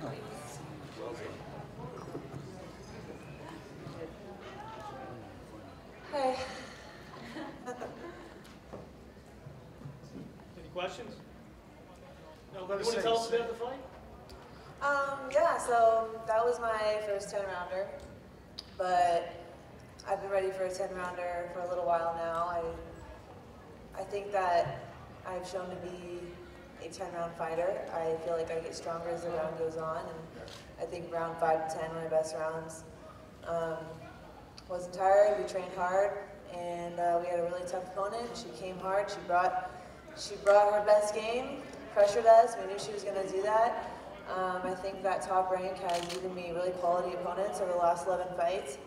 Hey. Any questions? No, you want to tell us about the fight? Yeah, so that was my first 10-rounder, but I've been ready for a 10-rounder for a little while now. I think that I've shown to be a 10-round fighter. I feel like I get stronger as the round goes on, and I think round 5 to 10 were my best rounds. Wasn't tired, we trained hard, and we had a really tough opponent. She came hard, she brought her best game, pressured us, we knew she was going to do that. I think that top rank has given me really quality opponents over the last 11 fights,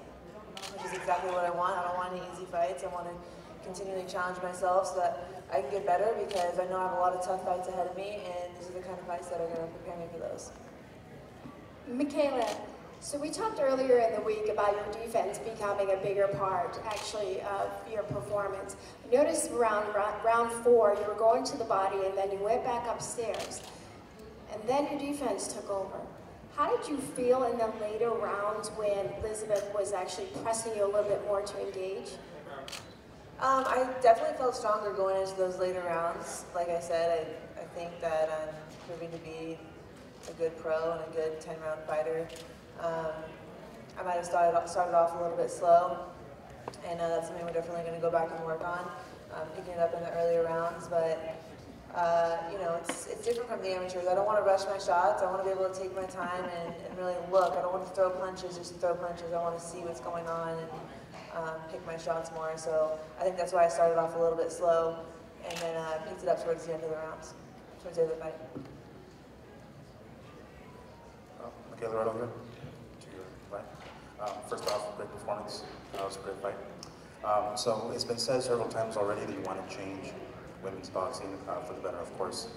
which is exactly what I want. I don't want any easy fights. I want to continually challenge myself so that I can get better, because I know I have a lot of tough fights ahead of me, and these are the kind of fights that are going to prepare me for those. Mikaela, so we talked earlier in the week about your defense becoming a bigger part, actually, of your performance. I noticed around round 4, you were going to the body, and then you went back upstairs. And then your defense took over. How did you feel in the later rounds when Lizbeth was actually pressing you a little bit more to engage? I definitely felt stronger going into those later rounds. Like I said, I think that I'm proving to be a good pro and a good 10-round fighter. I might have started off a little bit slow, and that's something we're definitely going to go back and work on, picking it up in the earlier rounds. But you know, it's different from the amateurs. I don't want to rush my shots. I want to be able to take my time and really look. I don't want to throw punches just to throw punches. I want to see what's going on and pick my shots more. So I think that's why I started off a little bit slow, and then picked it up towards the end of the rounds, towards the end of the fight. Mikaela, right over here to your right. First off, great performance. That was a great fight. So it's been said several times already that you want to change women's boxing for the better, of course.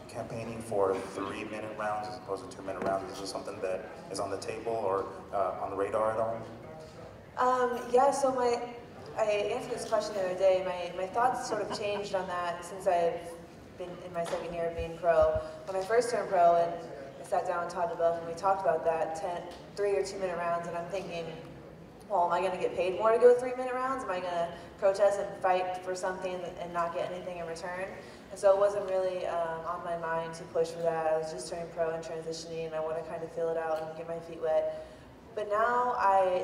Campaigning for 3-minute rounds as opposed to 2-minute rounds, is this something that is on the table or on the radar at all? Yeah, so I answered this question the other day. My thoughts sort of changed on that since I've been in my second year of being pro. When I first turned pro and I sat down with Todd DeBuff and we talked about that 3 or 2-minute rounds, and I'm thinking, well, am I going to get paid more to go 3-minute rounds? Am I going to protest and fight for something and not get anything in return? And so it wasn't really on my mind to push for that. I was just turning pro and transitioning, and I want to kind of feel it out and get my feet wet. But now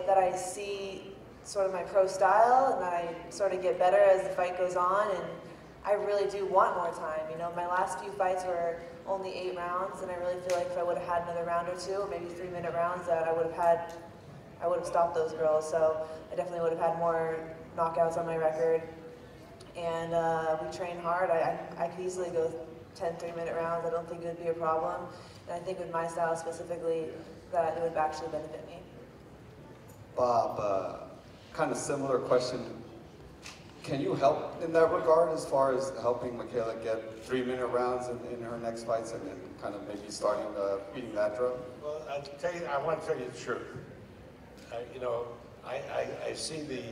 that I see sort of my pro style, and that I sort of get better as the fight goes on, and I really do want more time. You know, my last few fights were only 8 rounds, and I really feel like if I would have had another round or 2, or maybe 3-minute rounds, that I would have stopped those girls. So I definitely would have had more knockouts on my record. And we train hard. I could easily go 10 3-minute rounds. I don't think it would be a problem. And I think with my style specifically, that it would actually benefit me. Bob, kind of similar question. Can you help in that regard as far as helping Mikaela get 3-minute rounds in her next fights, and then kind of maybe starting beating that drum? Well, I want to tell you the truth. You know, I see the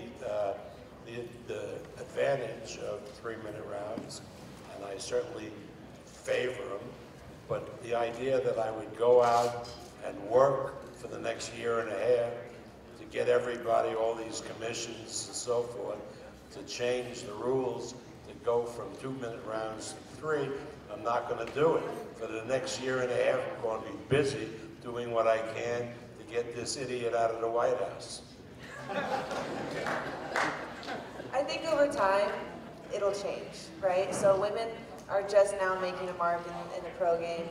advantage of 3-minute rounds, and I certainly favor them. But the idea that I would go out and work for the next year and a half to get everybody, all these commissions and so forth, to change the rules to go from 2-minute rounds to 3, I'm not going to do it. For the next year and a half, I'm going to be busy doing what I can to get this idiot out of the White House. I think over time, it'll change, right? So women are just now making a mark in the pro game.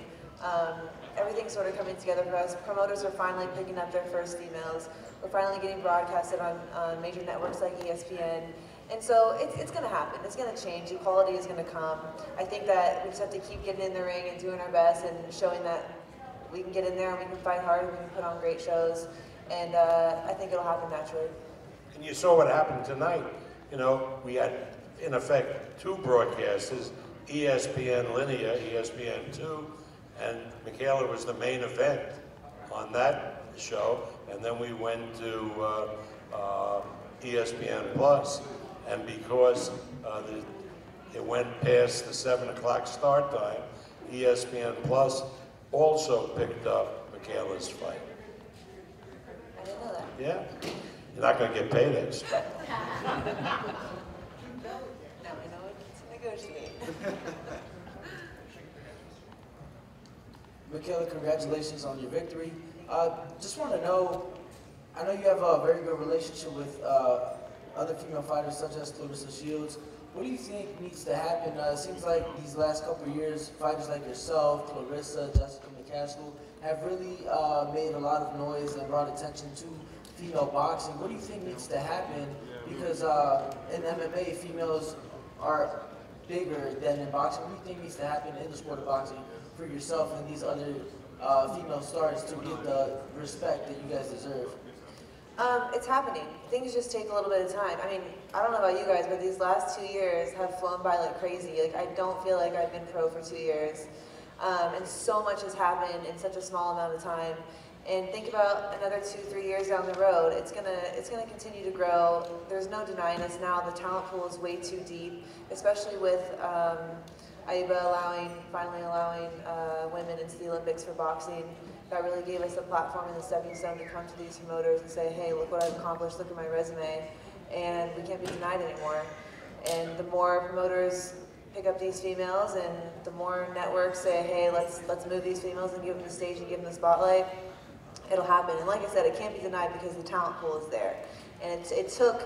Everything's sort of coming together for us. Promoters are finally picking up their first females. We're finally getting broadcasted on major networks like ESPN. And so it's going to happen. It's going to change. Equality is going to come. I think that we just have to keep getting in the ring and doing our best and showing that we can get in there and we can fight hard and we can put on great shows. And I think it'll happen naturally. And you saw what happened tonight. You know, we had, in effect, 2 broadcasters, ESPN Linear, ESPN2, and Mikaela was the main event on that show. And then we went to ESPN Plus, and because it went past the 7 o'clock start time, ESPN Plus also picked up Mikaela's fight. I didn't know that. Yeah? You're not going to get paid extra. Now we know what to negotiate. Mikaela, congratulations on your victory. Just want to know, I know you have a very good relationship with other female fighters such as Clarissa Shields. What do you think needs to happen? It seems like these last couple of years, fighters like yourself, Clarissa, Jessica McCaskill, have really made a lot of noise and brought attention to female boxing. What do you think needs to happen? Because in MMA, females are bigger than in boxing. What do you think needs to happen in the sport of boxing for yourself and these other female stars to get the respect that you guys deserve? It's happening. Things just take a little bit of time. I mean, I don't know about you guys, but these last 2 years have flown by like crazy. Like, I don't feel like I've been pro for 2 years. And so much has happened in such a small amount of time. And think about another 2-3 years down the road. It's gonna continue to grow. There's no denying us now. The talent pool is way too deep, especially with AIBA finally allowing women into the Olympics for boxing. That really gave us a platform and a stepping stone to come to these promoters and say, hey, look what I've accomplished, look at my resume, and we can't be denied anymore. And the more promoters pick up these females and the more networks say, hey, let's move these females and give them the stage and give them the spotlight, it'll happen. And like I said, it can't be denied because the talent pool is there. And it took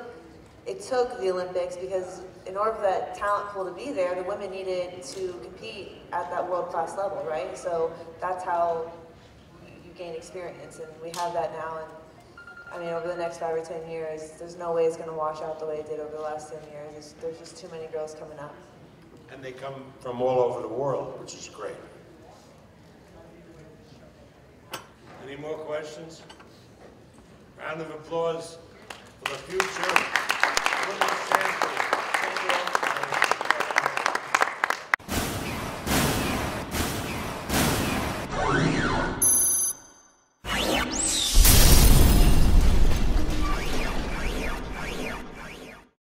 the Olympics because in order for that talent pool to be there, the women needed to compete at that world-class level, right? So that's how you gain experience, and we have that now. And I mean, over the next 5 or 10 years, there's no way it's going to wash out the way it did over the last 10 years. There's just too many girls coming up. And they come from all over the world, which is great. Any more questions? Round of applause for the future women's champion. Thank you.